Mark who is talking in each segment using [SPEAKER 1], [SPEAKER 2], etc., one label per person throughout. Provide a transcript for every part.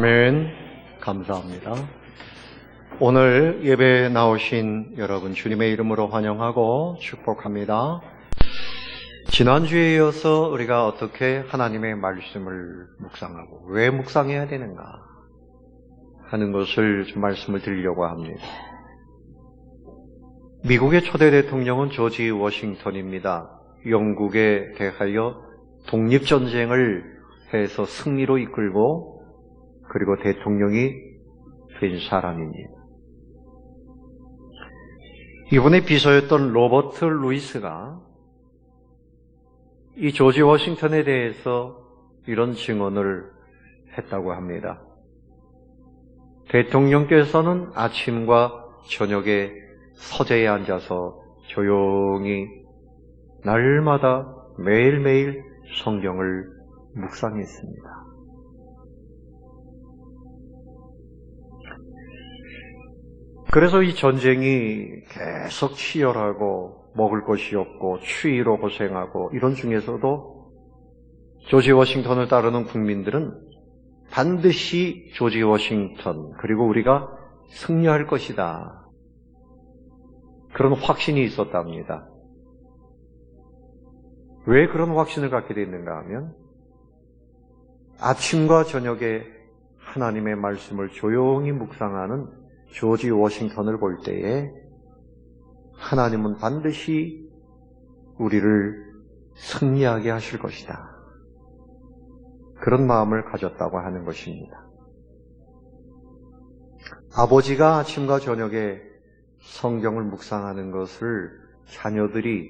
[SPEAKER 1] 아멘. 감사합니다. 오늘 예배에 나오신 여러분 주님의 이름으로 환영하고 축복합니다. 지난주에 이어서 우리가 어떻게 하나님의 말씀을 묵상하고 왜 묵상해야 되는가 하는 것을 좀 말씀을 드리려고 합니다. 미국의 초대 대통령은 조지 워싱턴입니다. 영국에 대하여 독립전쟁을 해서 승리로 이끌고 그리고 대통령이 된 사람입니다. 이번에 비서였던 로버트 루이스가 이 조지 워싱턴에 대해서 이런 증언을 했다고 합니다. 대통령께서는 아침과 저녁에 서재에 앉아서 조용히 날마다 매일매일 성경을 묵상했습니다. 그래서 이 전쟁이 계속 치열하고 먹을 것이 없고 추위로 고생하고 이런 중에서도 조지 워싱턴을 따르는 국민들은 반드시 조지 워싱턴 그리고 우리가 승리할 것이다. 그런 확신이 있었답니다. 왜 그런 확신을 갖게 됐는가 하면 아침과 저녁에 하나님의 말씀을 조용히 묵상하는 조지 워싱턴을 볼 때에 하나님은 반드시 우리를 승리하게 하실 것이다. 그런 마음을 가졌다고 하는 것입니다. 아버지가 아침과 저녁에 성경을 묵상하는 것을 자녀들이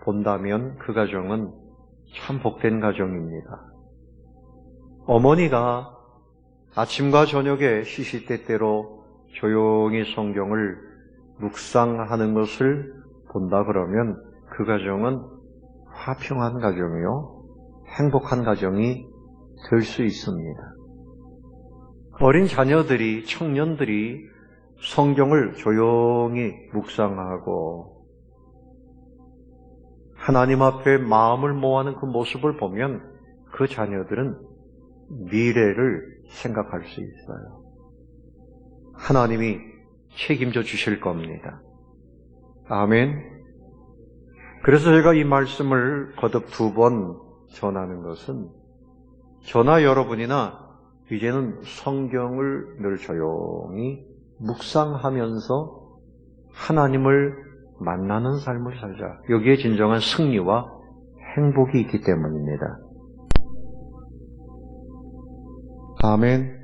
[SPEAKER 1] 본다면 그 가정은 참 복된 가정입니다. 어머니가 아침과 저녁에 시시때때로 조용히 성경을 묵상하는 것을 본다 그러면 그 가정은 화평한 가정이요 행복한 가정이 될 수 있습니다. 어린 자녀들이, 청년들이 성경을 조용히 묵상하고 하나님 앞에 마음을 모아하는 그 모습을 보면 그 자녀들은 미래를 생각할 수 있어요. 하나님이 책임져 주실 겁니다. 아멘. 그래서 제가 이 말씀을 거듭 2번 전하는 것은 저나 여러분이나 이제는 성경을 늘 조용히 묵상하면서 하나님을 만나는 삶을 살자. 여기에 진정한 승리와 행복이 있기 때문입니다. 아멘.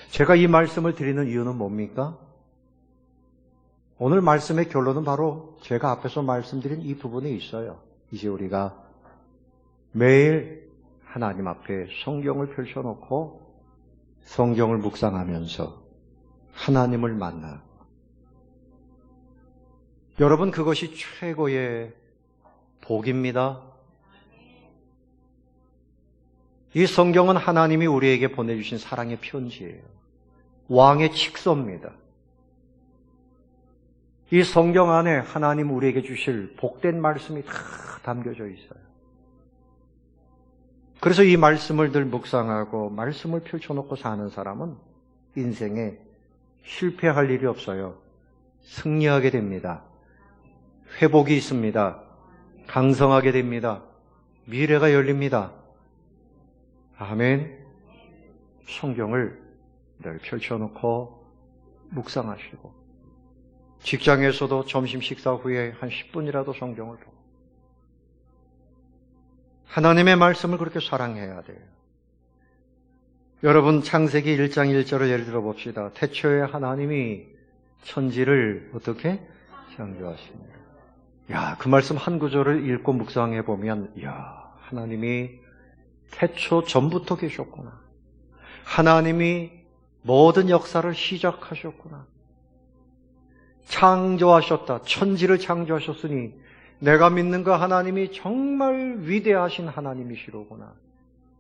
[SPEAKER 1] 제가 이 말씀을 드리는 이유는 뭡니까? 오늘 말씀의 결론은 바로 제가 앞에서 말씀드린 이 부분에 있어요. 이제 우리가 매일 하나님 앞에 성경을 펼쳐놓고 성경을 묵상하면서 하나님을 만나. 여러분, 그것이 최고의 복입니다. 이 성경은 하나님이 우리에게 보내주신 사랑의 편지예요. 왕의 칙서입니다. 이 성경 안에 하나님 우리에게 주실 복된 말씀이 다 담겨져 있어요. 그래서 이 말씀을 늘 묵상하고 말씀을 펼쳐놓고 사는 사람은 인생에 실패할 일이 없어요. 승리하게 됩니다. 회복이 있습니다. 강성하게 됩니다. 미래가 열립니다. 아멘. 성경을 늘 펼쳐놓고 묵상하시고 직장에서도 점심 식사 후에 한 10분이라도 성경을 보고 하나님의 말씀을 그렇게 사랑해야 돼요. 여러분, 창세기 1장 1절을 예를 들어 봅시다. 태초에 하나님이 천지를 어떻게 창조하십니다. 그 말씀 한 구절을 읽고 묵상해 보면 하나님이 태초 전부터 계셨구나. 하나님이 모든 역사를 시작하셨구나. 창조하셨다. 천지를 창조하셨으니 내가 믿는 그 하나님이 정말 위대하신 하나님이시로구나.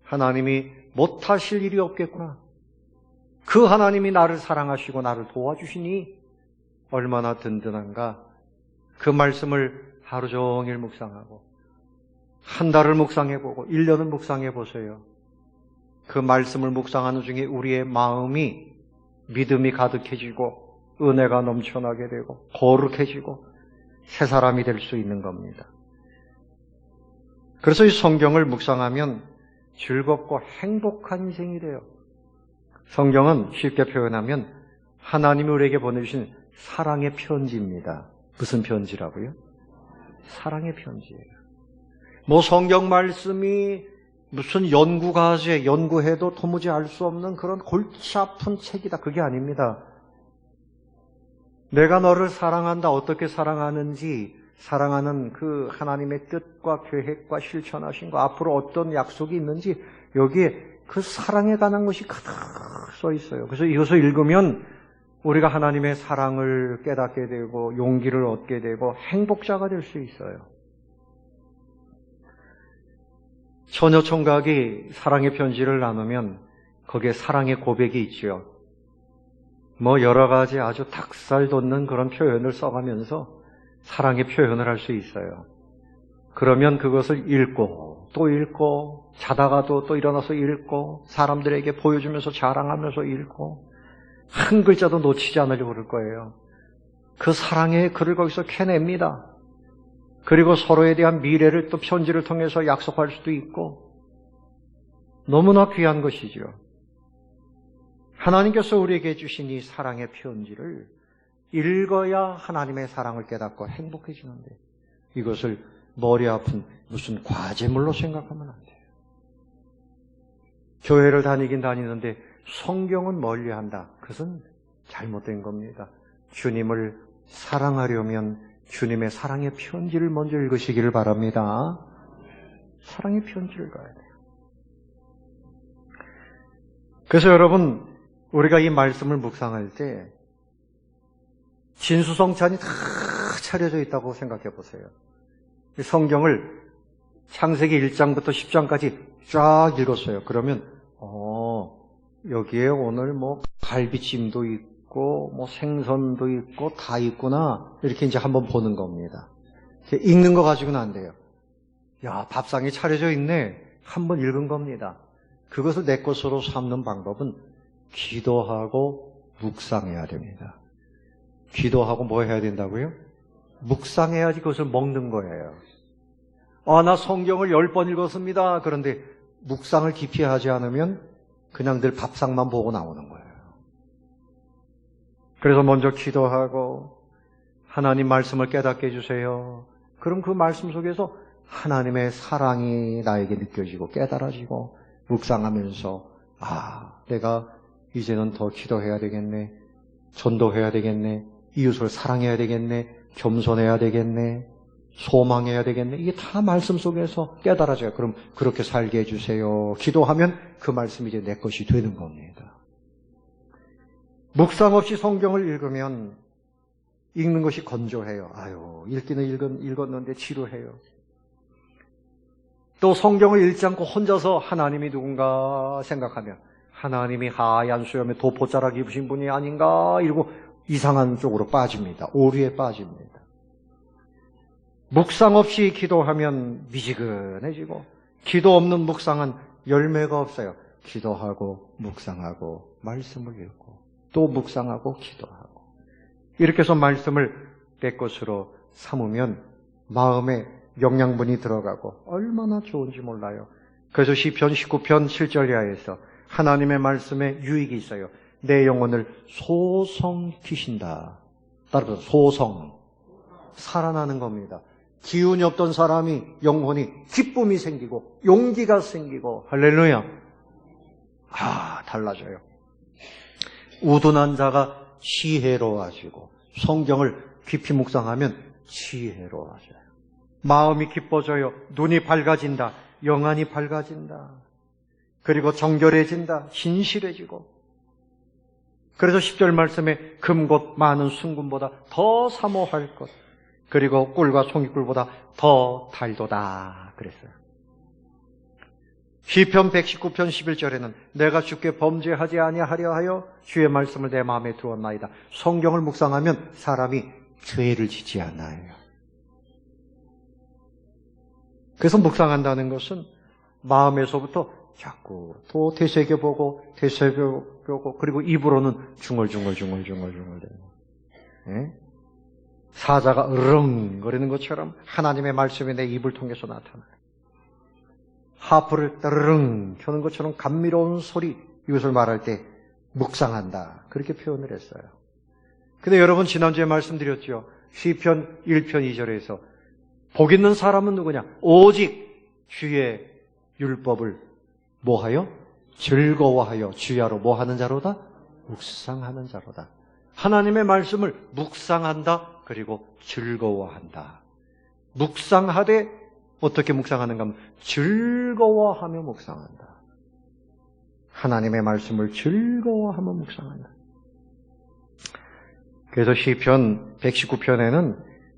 [SPEAKER 1] 하나님이 못하실 일이 없겠구나. 그 하나님이 나를 사랑하시고 나를 도와주시니 얼마나 든든한가. 그 말씀을 하루 종일 묵상하고 한 달을 묵상해보고 1년을 묵상해보세요. 그 말씀을 묵상하는 중에 우리의 마음이 믿음이 가득해지고 은혜가 넘쳐나게 되고 거룩해지고 새 사람이 될 수 있는 겁니다. 그래서 이 성경을 묵상하면 즐겁고 행복한 인생이 돼요. 성경은 쉽게 표현하면 하나님이 우리에게 보내주신 사랑의 편지입니다. 무슨 편지라고요? 사랑의 편지예요. 뭐 성경 말씀이 무슨 연구과제, 연구해도 도무지 알 수 없는 그런 골치 아픈 책이다. 그게 아닙니다. 내가 너를 사랑한다. 어떻게 사랑하는지, 사랑하는 그 하나님의 뜻과 계획과 실천하신 거, 앞으로 어떤 약속이 있는지 여기에 그 사랑에 관한 것이 가득 써 있어요. 그래서 이것을 읽으면 우리가 하나님의 사랑을 깨닫게 되고 용기를 얻게 되고 행복자가 될 수 있어요. 처녀 총각이 사랑의 편지를 나누면 거기에 사랑의 고백이 있죠. 뭐 여러 가지 아주 닭살 돋는 그런 표현을 써가면서 사랑의 표현을 할 수 있어요. 그러면 그것을 읽고 또 읽고 자다가도 또 일어나서 읽고 사람들에게 보여주면서 자랑하면서 읽고 한 글자도 놓치지 않으려고 그럴 거예요. 그 사랑의 글을 거기서 캐냅니다. 그리고 서로에 대한 미래를 또 편지를 통해서 약속할 수도 있고 너무나 귀한 것이죠. 하나님께서 우리에게 주신 이 사랑의 편지를 읽어야 하나님의 사랑을 깨닫고 행복해지는데 이것을 머리 아픈 무슨 과제물로 생각하면 안 돼요. 교회를 다니긴 다니는데 성경은 멀리한다. 그것은 잘못된 겁니다. 주님을 사랑하려면 주님의 사랑의 편지를 먼저 읽으시기를 바랍니다. 사랑의 편지를 가야 돼요. 그래서 여러분, 우리가 이 말씀을 묵상할 때 진수성찬이 다 차려져 있다고 생각해 보세요. 성경을 창세기 1장부터 10장까지 쫙 읽었어요. 그러면 여기에 오늘 뭐 갈비찜도 있고 뭐 생선도 있고 다 있구나 이렇게 이제 한번 보는 겁니다. 읽는 거 가지고는 안 돼요. 야, 밥상이 차려져 있네. 한번 읽은 겁니다. 그것을 내 것으로 삼는 방법은 기도하고 묵상해야 됩니다. 기도하고 뭐 해야 된다고요? 묵상해야지 그것을 먹는 거예요. 나 성경을 10번 읽었습니다. 그런데 묵상을 깊이 하지 않으면 그냥 늘 밥상만 보고 나오는 거예요. 그래서 먼저 기도하고 하나님 말씀을 깨닫게 해주세요. 그럼 그 말씀 속에서 하나님의 사랑이 나에게 느껴지고 깨달아지고 묵상하면서 내가 이제는 더 기도해야 되겠네. 전도해야 되겠네. 이웃을 사랑해야 되겠네. 겸손해야 되겠네. 소망해야 되겠네. 이게 다 말씀 속에서 깨달아져요. 그럼 그렇게 살게 해주세요. 기도하면 그 말씀이 이제 내 것이 되는 겁니다. 묵상 없이 성경을 읽으면 읽는 것이 건조해요. 읽기는 읽었는데 지루해요. 또 성경을 읽지 않고 혼자서 하나님이 누군가 생각하면 하나님이 하얀 수염에 도포자락 입으신 분이 아닌가 이러고 이상한 쪽으로 빠집니다. 오류에 빠집니다. 묵상 없이 기도하면 미지근해지고 기도 없는 묵상은 열매가 없어요. 기도하고 묵상하고 말씀을 읽고 또 묵상하고 기도하고 이렇게 해서 말씀을 내 것으로 삼으면 마음에 영양분이 들어가고 얼마나 좋은지 몰라요. 그래서 시편 19편 7절 이하에서 하나님의 말씀에 유익이 있어요. 내 영혼을 소성키신다. 따라서 소성. 살아나는 겁니다. 기운이 없던 사람이 영혼이 기쁨이 생기고 용기가 생기고 할렐루야. 달라져요. 우둔한 자가 지혜로워지고 성경을 깊이 묵상하면 지혜로워져요. 마음이 기뻐져요. 눈이 밝아진다. 영안이 밝아진다. 그리고 정결해진다. 신실해지고. 그래서 10절 말씀에 금곧 많은 순금보다 더 사모할 것. 그리고 꿀과 송이꿀보다 더 달도다. 그랬어요. 시편 119편 11절에는 내가 주께 범죄하지 아니하려 하여 주의 말씀을 내 마음에 두었나이다. 성경을 묵상하면 사람이 죄를 짓지 않아요. 그래서 묵상한다는 것은 마음에서부터 자꾸 또 되새겨보고 되새겨보고 그리고 입으로는 중얼중얼 예? 사자가 으르렁거리는 것처럼 하나님의 말씀이 내 입을 통해서 나타나요. 하프를 따르릉 켜는 것처럼 감미로운 소리, 이것을 말할 때 묵상한다, 그렇게 표현을 했어요. 근데 여러분, 지난주에 말씀드렸죠. 시편 1편 2절에서 복 있는 사람은 누구냐? 오직 주의 율법을 뭐하여? 즐거워하여 주야로 뭐하는 자로다? 묵상하는 자로다. 하나님의 말씀을 묵상한다, 그리고 즐거워한다. 묵상하되 어떻게 묵상하는가 하면 즐거워하며 묵상한다. 하나님의 말씀을 즐거워하며 묵상한다. 그래서 시편 119편에는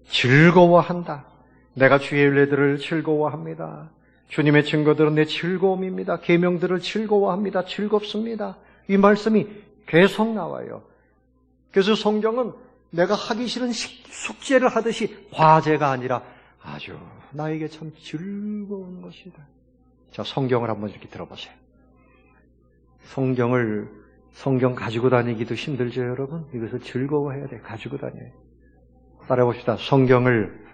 [SPEAKER 1] 즐거워한다. 내가 주의 윤례들을 즐거워합니다. 주님의 증거들은 내 즐거움입니다. 계명들을 즐거워합니다. 즐겁습니다. 이 말씀이 계속 나와요. 그래서 성경은 내가 하기 싫은 숙제를 하듯이 과제가 아니라 아주 나에게 참 즐거운 것이다. 자, 성경을 한번 이렇게 들어보세요. 성경 가지고 다니기도 힘들죠, 여러분? 이것을 즐거워해야 돼. 가지고 다녀요. 따라해봅시다. 성경을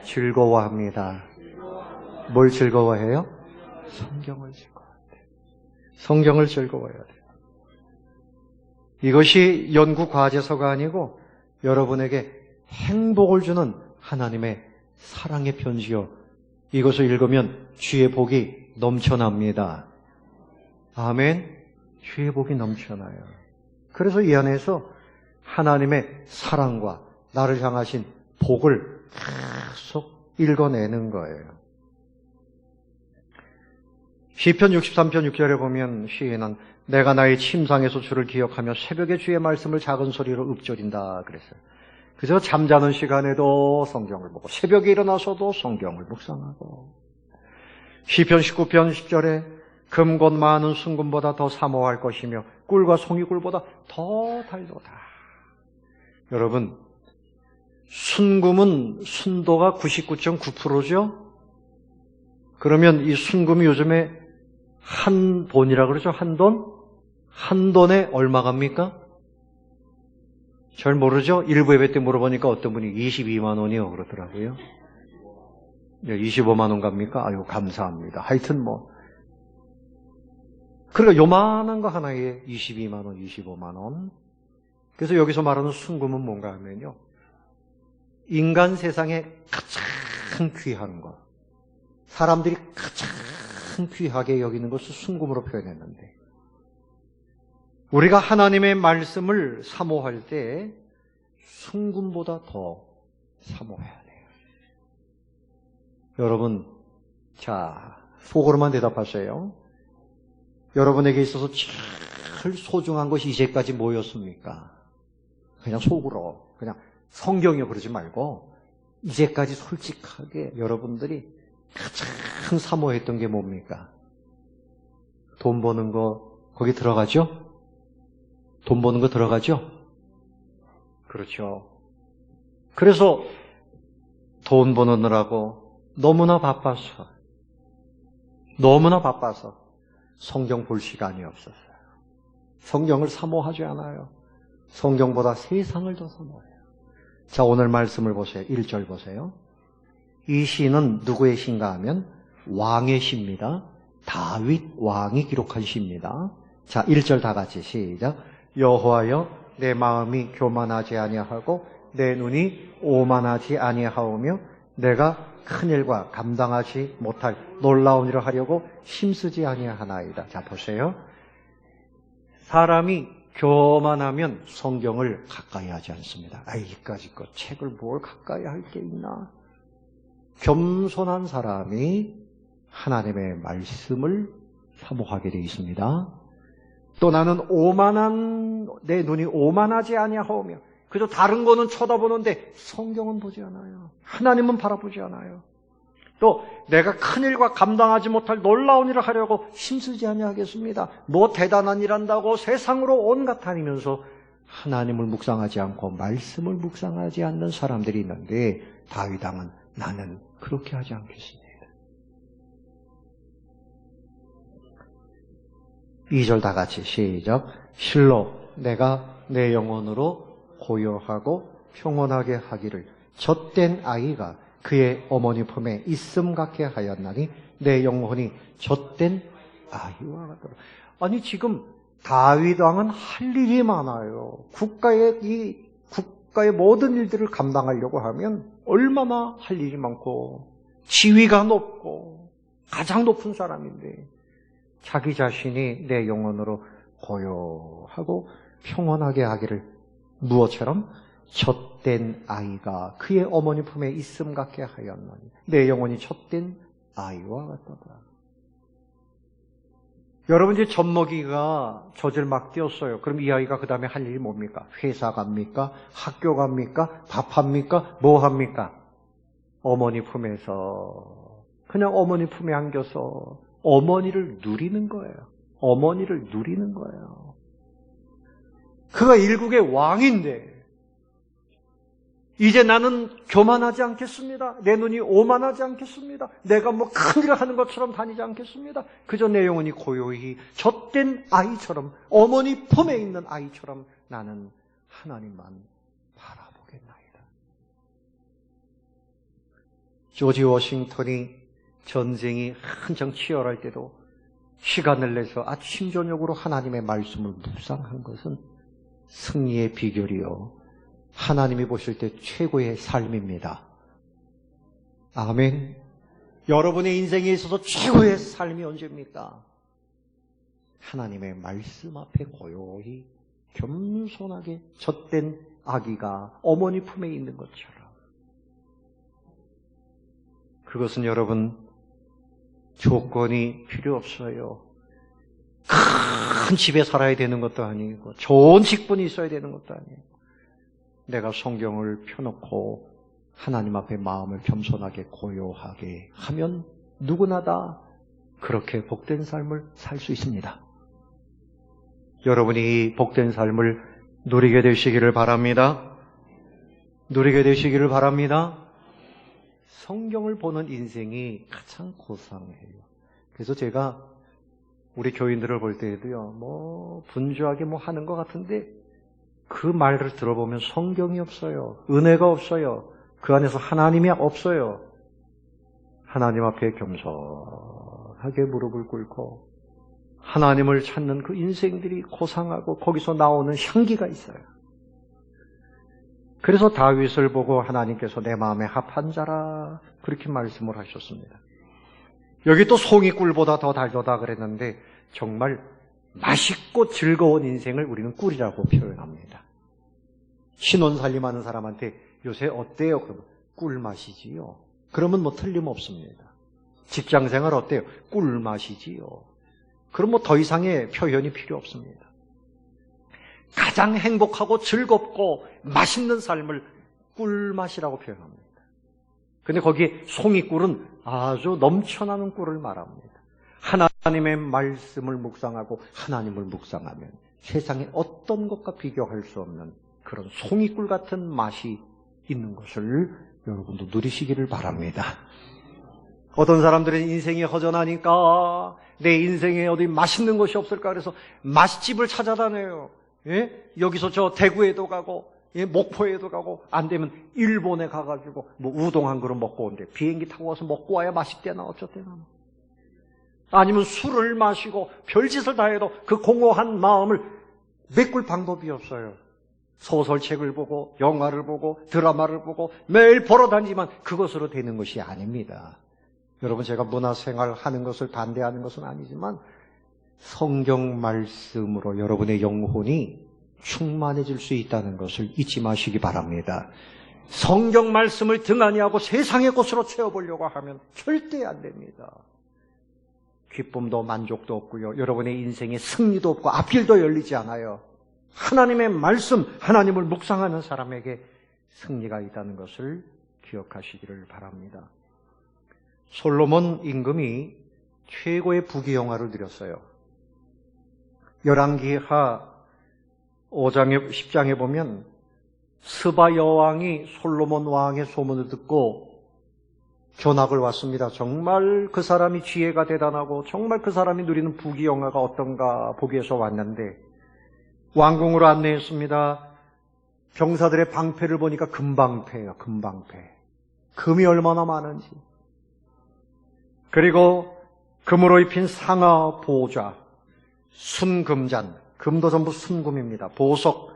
[SPEAKER 1] 즐거워합니다. 뭘 즐거워해요? 성경을 즐거워해야 돼. 성경을 즐거워해야 돼. 이것이 연구 과제서가 아니고 여러분에게 행복을 주는 하나님의 사랑의 편지요. 이것을 읽으면 주의 복이 넘쳐납니다. 아멘. 주의 복이 넘쳐나요. 그래서 이 안에서 하나님의 사랑과 나를 향하신 복을 계속 읽어내는 거예요. 시편 63편 6절에 보면 시인은 내가 나의 침상에서 주를 기억하며 새벽에 주의 말씀을 작은 소리로 읊조린다 그랬어요. 그래서 잠자는 시간에도 성경을 보고 새벽에 일어나서도 성경을 묵상하고, 시편 19편 10절에 금곧 많은 순금보다 더 사모할 것이며 꿀과 송이꿀보다 더 달도다. 여러분, 순금은 순도가 99.9%죠? 그러면 이 순금이 요즘에 한 돈이라 그러죠? 한 돈? 한 돈에 얼마 갑니까? 잘 모르죠? 일부 예배 때 물어보니까 어떤 분이 22만 원이요 그러더라고요. 25만 원 갑니까? 아유, 감사합니다. 하여튼 그러니까 요만한 거 하나에 22만 원, 25만 원. 그래서 여기서 말하는 순금은 뭔가 하면요, 인간 세상에 가장 귀한 것, 사람들이 가장 귀하게 여기는 것을 순금으로 표현했는데, 우리가 하나님의 말씀을 사모할 때 순금보다 더 사모해야 돼요. 여러분, 자, 속으로만 대답하세요. 여러분에게 있어서 제일 소중한 것이 이제까지 뭐였습니까? 그냥 속으로, 그냥 성경이요 그러지 말고 이제까지 솔직하게 여러분들이 가장 사모했던 게 뭡니까? 돈 버는 거 거기 들어가죠? 돈 버는 거 들어가죠? 그렇죠. 그래서 돈 버느라고 너무나 바빠서 성경 볼 시간이 없었어요. 성경을 사모하지 않아요. 성경보다 세상을 더 사모해요. 자, 오늘 말씀을 보세요. 1절 보세요. 이 시는 누구의 시인가 하면 왕의 시입니다. 다윗 왕이 기록한 시입니다. 자, 1절 다 같이 시작. 여호와여, 내 마음이 교만하지 아니하고 내 눈이 오만하지 아니하오며 내가 큰일과 감당하지 못할 놀라운 일을 하려고 힘쓰지 아니하나이다. 자, 보세요. 사람이 교만하면 성경을 가까이 하지 않습니다. 이까짓 것 책을 뭘 가까이 할 게 있나? 겸손한 사람이 하나님의 말씀을 사모하게 되어 있습니다. 또 나는 내 눈이 오만하지 아니하오며, 그저 다른 거는 쳐다보는데 성경은 보지 않아요. 하나님은 바라보지 않아요. 또 내가 큰일과 감당하지 못할 놀라운 일을 하려고 힘쓰지 아니하겠습니다. 뭐 대단한 일 한다고 세상으로 온갖 다니면서 하나님을 묵상하지 않고 말씀을 묵상하지 않는 사람들이 있는데, 다윗 왕은 나는 그렇게 하지 않겠습니다. 2절 다 같이 시작. 실로 내가 내 영혼으로 고요하고 평온하게 하기를 젖된 아이가 그의 어머니 품에 있음 같게 하였나니 내 영혼이 젖된 아이와 같더라. 아니 지금 다윗 왕은 할 일이 많아요. 국가의 모든 일들을 감당하려고 하면 얼마나 할 일이 많고 지위가 높고 가장 높은 사람인데 자기 자신이 내 영혼으로 고요하고 평온하게 하기를 무엇처럼 젖된 아이가 그의 어머니 품에 있음 같게 하였나니 내 영혼이 젖된 아이와 같도다. 여러분 이제 젖먹이가 젖을 막 띄었어요. 그럼 이 아이가 그 다음에 할 일이 뭡니까? 회사 갑니까? 학교 갑니까? 밥합니까? 뭐 합니까? 어머니 품에서 그냥 어머니 품에 안겨서 어머니를 누리는 거예요. 어머니를 누리는 거예요. 그가 일국의 왕인데 이제 나는 교만하지 않겠습니다. 내 눈이 오만하지 않겠습니다. 내가 뭐 큰일을 하는 것처럼 다니지 않겠습니다. 그저 내 영혼이 고요히 젖된 아이처럼 어머니 품에 있는 아이처럼 나는 하나님만 바라보겠나이다. 조지 워싱턴이 전쟁이 한창 치열할 때도 시간을 내서 아침 저녁으로 하나님의 말씀을 묵상한 것은 승리의 비결이요 하나님이 보실 때 최고의 삶입니다. 아멘. 여러분의 인생에 있어서 최고의 삶이 언제입니까? 하나님의 말씀 앞에 고요히 겸손하게 젖된 아기가 어머니 품에 있는 것처럼. 그것은 여러분 조건이 필요 없어요. 큰 집에 살아야 되는 것도 아니고 좋은 직분이 있어야 되는 것도 아니고 내가 성경을 펴놓고 하나님 앞에 마음을 겸손하게 고요하게 하면 누구나 다 그렇게 복된 삶을 살 수 있습니다. 여러분이 이 복된 삶을 누리게 되시기를 바랍니다. 누리게 되시기를 바랍니다. 성경을 보는 인생이 가장 고상해요. 그래서 제가 우리 교인들을 볼 때에도요, 뭐 분주하게 뭐 하는 것 같은데 그 말을 들어보면 성경이 없어요. 은혜가 없어요. 그 안에서 하나님이 없어요. 하나님 앞에 겸손하게 무릎을 꿇고 하나님을 찾는 그 인생들이 고상하고 거기서 나오는 향기가 있어요. 그래서 다윗을 보고 하나님께서 내 마음에 합한 자라 그렇게 말씀을 하셨습니다. 여기 또 송이꿀보다 더 달도다 그랬는데 정말 맛있고 즐거운 인생을 우리는 꿀이라고 표현합니다. 신혼살림하는 사람한테 요새 어때요? 그러면 꿀맛이지요. 그러면 뭐 틀림없습니다. 직장생활 어때요? 꿀맛이지요. 그럼 뭐 더 이상의 표현이 필요 없습니다. 가장 행복하고 즐겁고 맛있는 삶을 꿀맛이라고 표현합니다. 근데 거기에 송이꿀은 아주 넘쳐나는 꿀을 말합니다. 하나님의 말씀을 묵상하고 하나님을 묵상하면 세상에 어떤 것과 비교할 수 없는 그런 송이꿀 같은 맛이 있는 것을 여러분도 누리시기를 바랍니다. 어떤 사람들은 인생이 허전하니까 내 인생에 어디 맛있는 것이 없을까 그래서 맛집을 찾아다녀요. 예? 여기서 저 대구에도 가고 예? 목포에도 가고 안 되면 일본에 가가지고 뭐 우동 한 그릇 먹고 온대. 비행기 타고 와서 먹고 와야 맛있대나 어쩌대나. 아니면 술을 마시고 별짓을 다 해도 그 공허한 마음을 메꿀 방법이 없어요. 소설책을 보고 영화를 보고 드라마를 보고 매일 보러 다니지만 그것으로 되는 것이 아닙니다. 여러분 제가 문화생활 하는 것을 반대하는 것은 아니지만 성경 말씀으로 여러분의 영혼이 충만해질 수 있다는 것을 잊지 마시기 바랍니다. 성경 말씀을 등한히 하고 세상의 것으로 채워보려고 하면 절대 안 됩니다. 기쁨도 만족도 없고요. 여러분의 인생에 승리도 없고 앞길도 열리지 않아요. 하나님의 말씀, 하나님을 묵상하는 사람에게 승리가 있다는 것을 기억하시기를 바랍니다. 솔로몬 임금이 최고의 부귀영화를 누렸어요. 열왕기하 5장에 10장에 보면 스바 여왕이 솔로몬 왕의 소문을 듣고 견학을 왔습니다. 정말 그 사람이 지혜가 대단하고 정말 그 사람이 누리는 부귀영화가 어떤가 보기 위해서 왔는데 왕궁으로 안내했습니다. 병사들의 방패를 보니까 금방패예요. 금방패. 금이 얼마나 많은지. 그리고 금으로 입힌 상아 보좌, 순금잔, 금도 전부 순금입니다. 보석,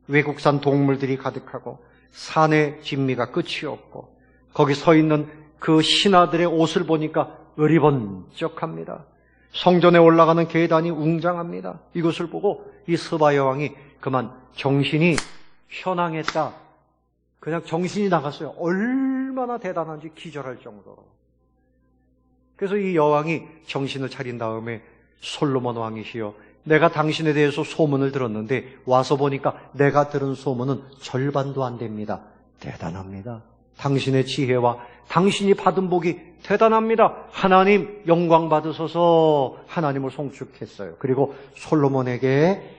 [SPEAKER 1] 외국산 동물들이 가득하고 산의 진미가 끝이 없고 거기 서 있는 그 신하들의 옷을 보니까 으리번쩍합니다. 성전에 올라가는 계단이 웅장합니다. 이것을 보고 이 스바 여왕이 그만 정신이 현황했다. 그냥 정신이 나갔어요. 얼마나 대단한지 기절할 정도로. 그래서 이 여왕이 정신을 차린 다음에 솔로몬 왕이시여, 내가 당신에 대해서 소문을 들었는데 와서 보니까 내가 들은 소문은 절반도 안 됩니다. 대단합니다. 당신의 지혜와 당신이 받은 복이 대단합니다. 하나님 영광 받으셔서 하나님을 송축했어요. 그리고 솔로몬에게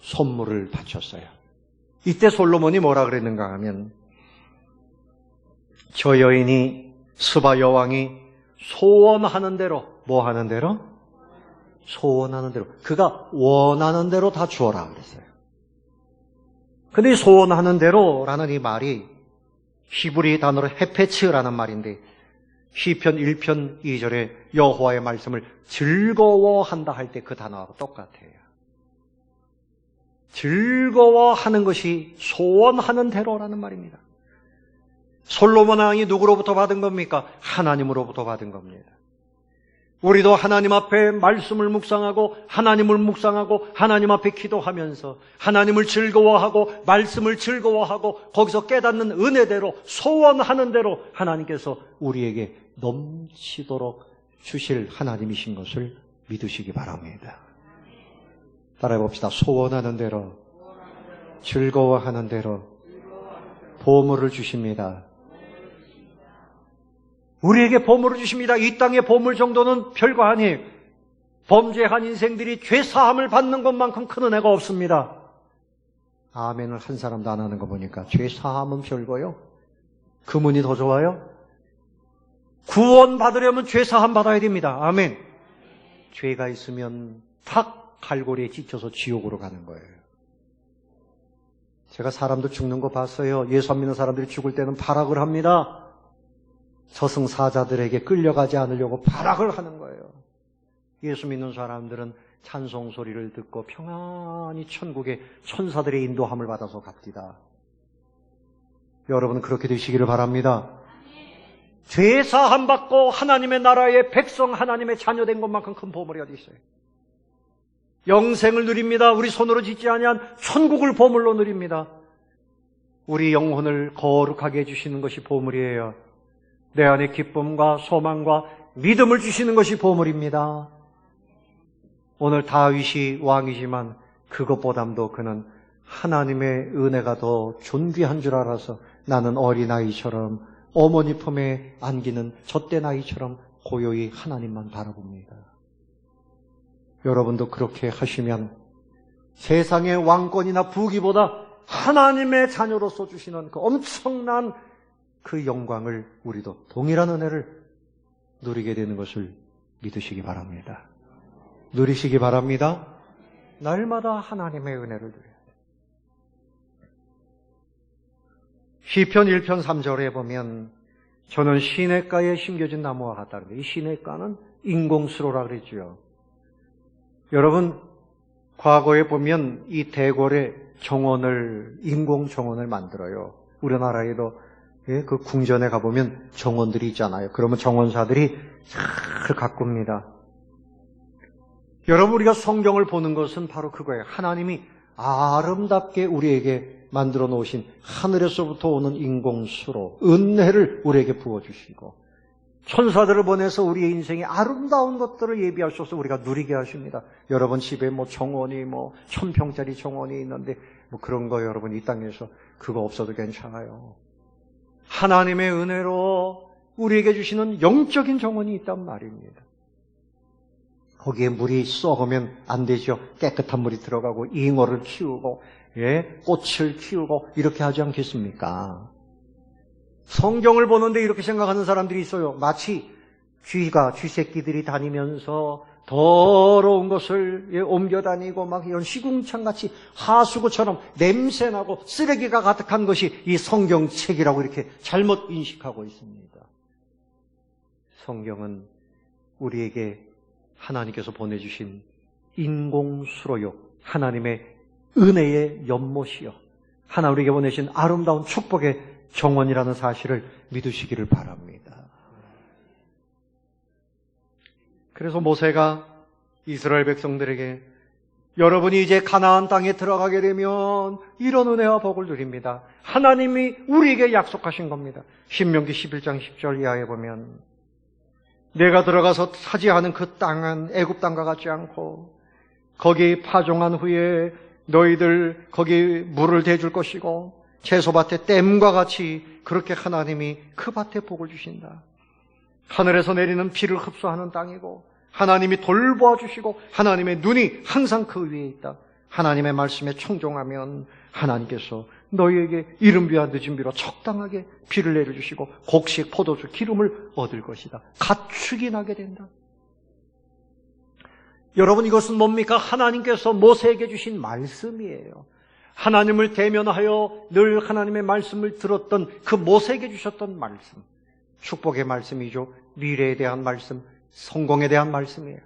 [SPEAKER 1] 선물을 바쳤어요. 이때 솔로몬이 뭐라 그랬는가 하면, 저 여인이 스바 여왕이 소원하는 대로, 뭐 하는 대로? 소원하는 대로, 그가 원하는 대로 다 주어라 그랬어요. 근데 이 소원하는 대로라는 이 말이 히브리 단어로 헤페츠라는 말인데, 시편 1편 2절에 여호와의 말씀을 즐거워한다 할 때 그 단어하고 똑같아요. 즐거워하는 것이 소원하는 대로라는 말입니다. 솔로몬 왕이 누구로부터 받은 겁니까? 하나님으로부터 받은 겁니다. 우리도 하나님 앞에 말씀을 묵상하고 하나님을 묵상하고 하나님 앞에 기도하면서 하나님을 즐거워하고 말씀을 즐거워하고 거기서 깨닫는 은혜대로 소원하는 대로 하나님께서 우리에게 넘치도록 주실 하나님이신 것을 믿으시기 바랍니다. 따라해 봅시다. 소원하는 대로, 즐거워하는 대로 보물을 주십니다. 우리에게 보물을 주십니다. 이 땅의 보물 정도는 별거 아니에요. 범죄한 인생들이 죄사함을 받는 것만큼 큰 은혜가 없습니다. 아멘을 한 사람도 안 하는 거 보니까 죄사함은 별거요. 금은이 더 좋아요? 구원 받으려면 죄사함 받아야 됩니다. 아멘. 죄가 있으면 탁 갈고리에 찢혀서 지옥으로 가는 거예요. 제가 사람도 죽는 거 봤어요. 예수 안 믿는 사람들이 죽을 때는 발악을 합니다. 저승사자들에게 끌려가지 않으려고 발악을 하는 거예요. 예수 믿는 사람들은 찬송 소리를 듣고 평안히 천국에 천사들의 인도함을 받아서 갑니다. 여러분 그렇게 되시기를 바랍니다. 죄 사함 받고 하나님의 나라의 백성, 하나님의 자녀된 것만큼 큰 보물이 어디 있어요? 영생을 누립니다. 우리 손으로 짓지 아니한 천국을 보물로 누립니다. 우리 영혼을 거룩하게 해주시는 것이 보물이에요. 내 안에 기쁨과 소망과 믿음을 주시는 것이 보물입니다. 오늘 다윗이 왕이지만 그것보담도 그는 하나님의 은혜가 더 존귀한 줄 알아서 나는 어린아이처럼 어머니 품에 안기는 젖된 아이처럼 고요히 하나님만 바라봅니다. 여러분도 그렇게 하시면 세상의 왕권이나 부귀보다 하나님의 자녀로서 주시는 그 엄청난 그 영광을 우리도 동일한 은혜를 누리게 되는 것을 믿으시기 바랍니다. 누리시기 바랍니다. 날마다 하나님의 은혜를 누려야 돼요. 시편 1편 3절에 보면 저는 시냇가에 심겨진 나무와 같다는데 이 시냇가는 인공수로라 그랬죠. 여러분 과거에 보면 이 대궐에 정원을 인공 정원을 만들어요. 우리나라에도 그 궁전에 가보면 정원들이 있잖아요. 그러면 정원사들이 잘 가꿉니다. 여러분 우리가 성경을 보는 것은 바로 그거예요. 하나님이 아름답게 우리에게 만들어 놓으신 하늘에서부터 오는 인공수로 은혜를 우리에게 부어주시고 천사들을 보내서 우리의 인생에 아름다운 것들을 예비하셔서 우리가 누리게 하십니다. 여러분 집에 뭐 정원이 뭐 1000평짜리 정원이 있는데 뭐 그런 거 여러분 이 땅에서 그거 없어도 괜찮아요. 하나님의 은혜로 우리에게 주시는 영적인 정원이 있단 말입니다. 거기에 물이 썩으면 안 되죠. 깨끗한 물이 들어가고 잉어를 키우고 꽃을 키우고 이렇게 하지 않겠습니까? 성경을 보는데 이렇게 생각하는 사람들이 있어요. 마치 쥐새끼들이 다니면서 더러운 것을 옮겨 다니고 막 이런 시궁창같이 하수구처럼 냄새나고 쓰레기가 가득한 것이 이 성경책이라고 이렇게 잘못 인식하고 있습니다. 성경은 우리에게 하나님께서 보내주신 인공수로요, 하나님의 은혜의 연못이요, 하나님 우리에게 보내신 아름다운 축복의 정원이라는 사실을 믿으시기를 바랍니다. 그래서 모세가 이스라엘 백성들에게 여러분이 이제 가나안 땅에 들어가게 되면 이런 은혜와 복을 누립니다. 하나님이 우리에게 약속하신 겁니다. 신명기 11장 10절 이하에 보면 내가 들어가서 차지하는 그 땅은 애굽 땅과 같지 않고 거기 파종한 후에 너희들 거기 물을 대줄 것이고 채소밭에 댐과 같이 그렇게 하나님이 그 밭에 복을 주신다. 하늘에서 내리는 비를 흡수하는 땅이고 하나님이 돌보아 주시고 하나님의 눈이 항상 그 위에 있다. 하나님의 말씀에 청종하면 하나님께서 너희에게 이른 비와 늦은 비로 적당하게 비를 내려주시고 곡식, 포도주, 기름을 얻을 것이다. 가축이 나게 된다. 여러분, 이것은 뭡니까? 하나님께서 모세에게 주신 말씀이에요. 하나님을 대면하여 늘 하나님의 말씀을 들었던 그 모세에게 주셨던 말씀, 축복의 말씀이죠. 미래에 대한 말씀, 성공에 대한 말씀이에요.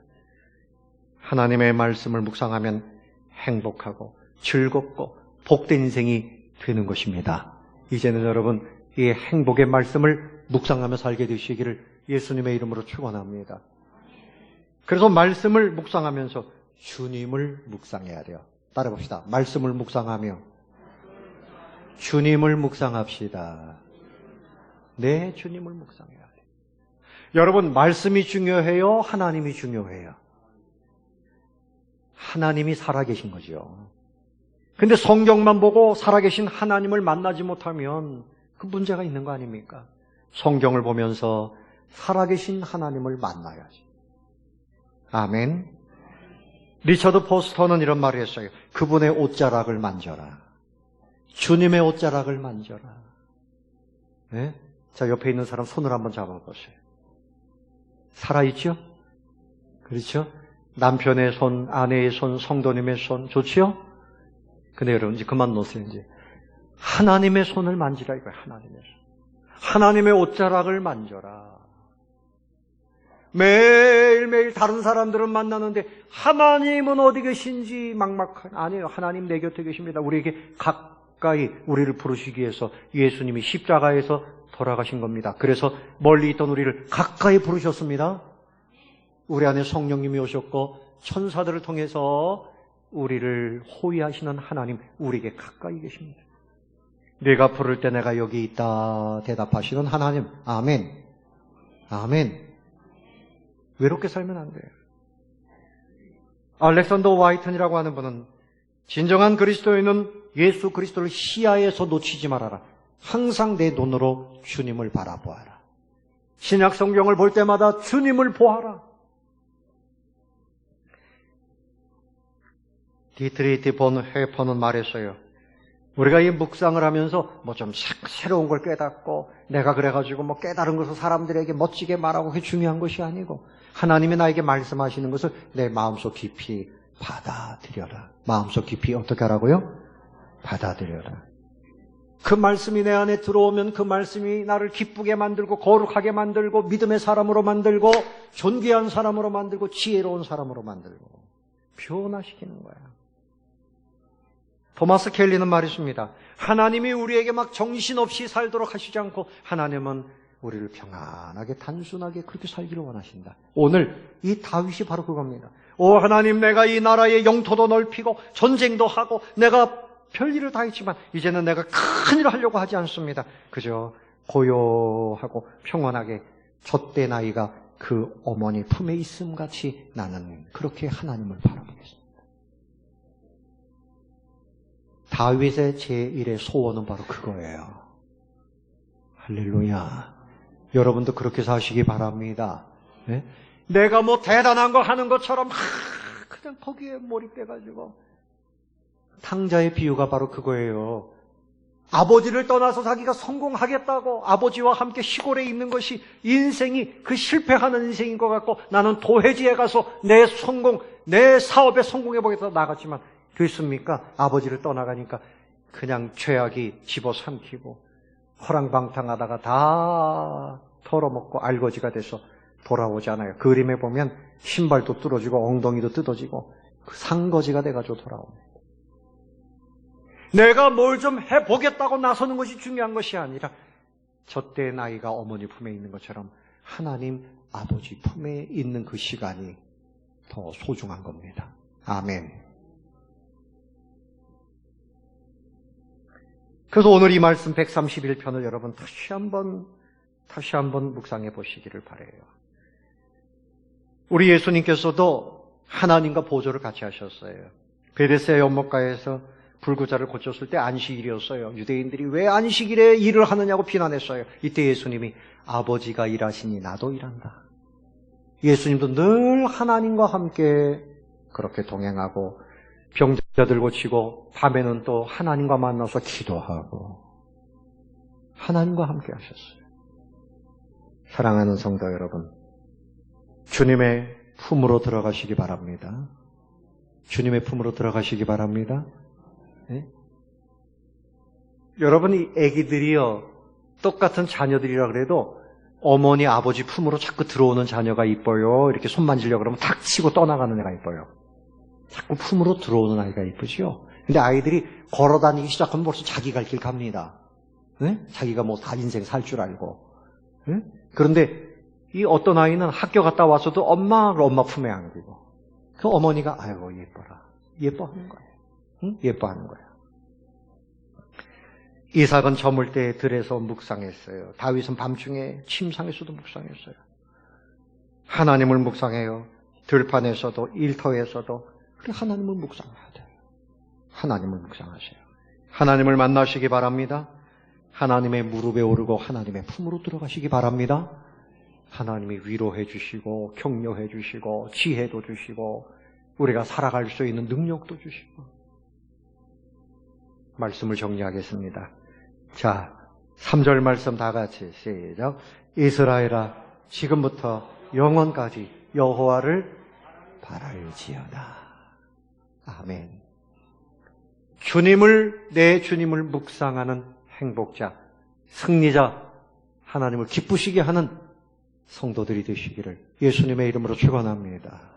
[SPEAKER 1] 하나님의 말씀을 묵상하면 행복하고 즐겁고 복된 인생이 되는 것입니다. 이제는 여러분 이 행복의 말씀을 묵상하며 살게 되시기를 예수님의 이름으로 축원합니다. 그래서 말씀을 묵상하면서 주님을 묵상해야 돼요. 따라 봅시다. 말씀을 묵상하며 주님을 묵상합시다. 네, 주님을 묵상해야 돼요. 여러분, 말씀이 중요해요? 하나님이 중요해요? 하나님이 살아계신 거죠. 근데 성경만 보고 살아계신 하나님을 만나지 못하면 그 문제가 있는 거 아닙니까? 성경을 보면서 살아계신 하나님을 만나야지. 아멘. 리처드 포스터는 이런 말을 했어요. 그분의 옷자락을 만져라. 주님의 옷자락을 만져라. 네? 자, 옆에 있는 사람 손을 한번 잡아보세요. 살아있죠? 그렇죠? 남편의 손, 아내의 손, 성도님의 손, 좋지요? 근데 여러분, 이제 그만 놓으세요, 이제. 하나님의 손을 만지라 이거예요, 하나님의 손. 하나님의 옷자락을 만져라. 매일매일 다른 사람들은 만나는데 하나님은 어디 계신지 막막한, 아니에요. 하나님 내 곁에 계십니다. 우리에게 가까이 우리를 부르시기 위해서 예수님이 십자가에서 돌아가신 겁니다. 그래서 멀리 있던 우리를 가까이 부르셨습니다. 우리 안에 성령님이 오셨고 천사들을 통해서 우리를 호위하시는 하나님, 우리에게 가까이 계십니다. 내가 부를 때 내가 여기 있다 대답하시는 하나님. 아멘. 아멘. 외롭게 살면 안 돼요. 알렉산더 와이튼이라고 하는 분은 진정한 그리스도인은 예수 그리스도를 시야에서 놓치지 말아라. 항상 내 눈으로 주님을 바라보아라. 신약 성경을 볼 때마다 주님을 보아라. 디트리히 본 헤퍼는 말했어요. 우리가 이 묵상을 하면서 뭐 좀 새로운 걸 깨닫고 내가 그래가지고 뭐 깨달은 것을 사람들에게 멋지게 말하고 그게 중요한 것이 아니고 하나님이 나에게 말씀하시는 것을 내 마음속 깊이 받아들여라. 마음속 깊이 어떻게 하라고요? 받아들여라. 그 말씀이 내 안에 들어오면 그 말씀이 나를 기쁘게 만들고 거룩하게 만들고 믿음의 사람으로 만들고 존귀한 사람으로 만들고 지혜로운 사람으로 만들고 변화시키는 거야. 토마스 켈리는 말했습니다. 하나님이 우리에게 막 정신없이 살도록 하시지 않고 하나님은 우리를 평안하게 단순하게 그렇게 살기를 원하신다. 오늘 이 다윗이 바로 그겁니다. 오 하나님, 내가 이 나라의 영토도 넓히고 전쟁도 하고 내가 별일을 다 했지만 이제는 내가 큰일을 하려고 하지 않습니다. 그저 고요하고 평안하게 젖된 아이가 그 어머니 품에 있음같이 나는 그렇게 하나님을 바라보겠습니다. 다윗의 제1의 소원은 바로 그거예요. 할렐루야. 여러분도 그렇게 사시기 바랍니다. 네? 내가 뭐 대단한 거 하는 것처럼 그냥 거기에 몰입돼가지고 탕자의 비유가 바로 그거예요. 아버지를 떠나서 자기가 성공하겠다고 아버지와 함께 시골에 있는 것이 인생이 그 실패하는 인생인 것 같고 나는 도회지에 가서 내 사업에 성공해보겠다 나갔지만 됐습니까? 아버지를 떠나가니까 그냥 죄악이 집어삼키고 허랑방탕하다가 다 털어먹고 알거지가 돼서 돌아오잖아요. 그림에 보면 신발도 뚫어지고 엉덩이도 뜯어지고 그 상거지가 돼가지고 돌아옵니다. 내가 뭘 좀 해보겠다고 나서는 것이 중요한 것이 아니라 저때 나이가 어머니 품에 있는 것처럼 하나님 아버지 품에 있는 그 시간이 더 소중한 겁니다. 아멘. 그래서 오늘 이 말씀 131편을 여러분 다시 한번 묵상해 보시기를 바라요. 우리 예수님께서도 하나님과 보조를 같이 하셨어요. 베데스다 연못가에서 불구자를 고쳤을 때 안식일이었어요. 유대인들이 왜 안식일에 일을 하느냐고 비난했어요. 이때 예수님이 아버지가 일하시니 나도 일한다. 예수님도 늘 하나님과 함께 그렇게 동행하고 병자들 고치고 밤에는 또 하나님과 만나서 기도하고 하나님과 함께 하셨어요. 사랑하는 성도 여러분, 주님의 품으로 들어가시기 바랍니다. 주님의 품으로 들어가시기 바랍니다. 네? 여러분이 애기들이요 똑같은 자녀들이라 그래도 어머니 아버지 품으로 자꾸 들어오는 자녀가 이뻐요. 이렇게 손 만지려고 그러면 탁 치고 떠나가는 애가 이뻐요. 자꾸 품으로 들어오는 아이가 이쁘죠. 근데 아이들이 걸어다니기 시작하면 벌써 자기 갈 길 갑니다. 네? 자기가 뭐 다 인생 살 줄 알고. 네? 그런데 이 어떤 아이는 학교 갔다 와서도 엄마 품에 안기고 그 어머니가 아이고 예뻐라 예뻐하는 거예요. 응? 예뻐하는 거예요. 이삭은 저물 때 들에서 묵상했어요. 다윗은 밤중에 침상에서도 묵상했어요. 하나님을 묵상해요. 들판에서도 일터에서도 그래 하나님을 묵상해야 돼요. 하나님을 묵상하세요. 하나님을 만나시기 바랍니다. 하나님의 무릎에 오르고 하나님의 품으로 들어가시기 바랍니다. 하나님이 위로해 주시고 격려해 주시고 지혜도 주시고 우리가 살아갈 수 있는 능력도 주시고. 말씀을 정리하겠습니다. 자, 3절 말씀 다 같이 시작. 이스라엘아 지금부터 영원까지 여호와를 바랄지어다. 아멘. 내 주님을 묵상하는 행복자, 승리자, 하나님을 기쁘시게 하는 성도들이 되시기를 예수님의 이름으로 축원합니다.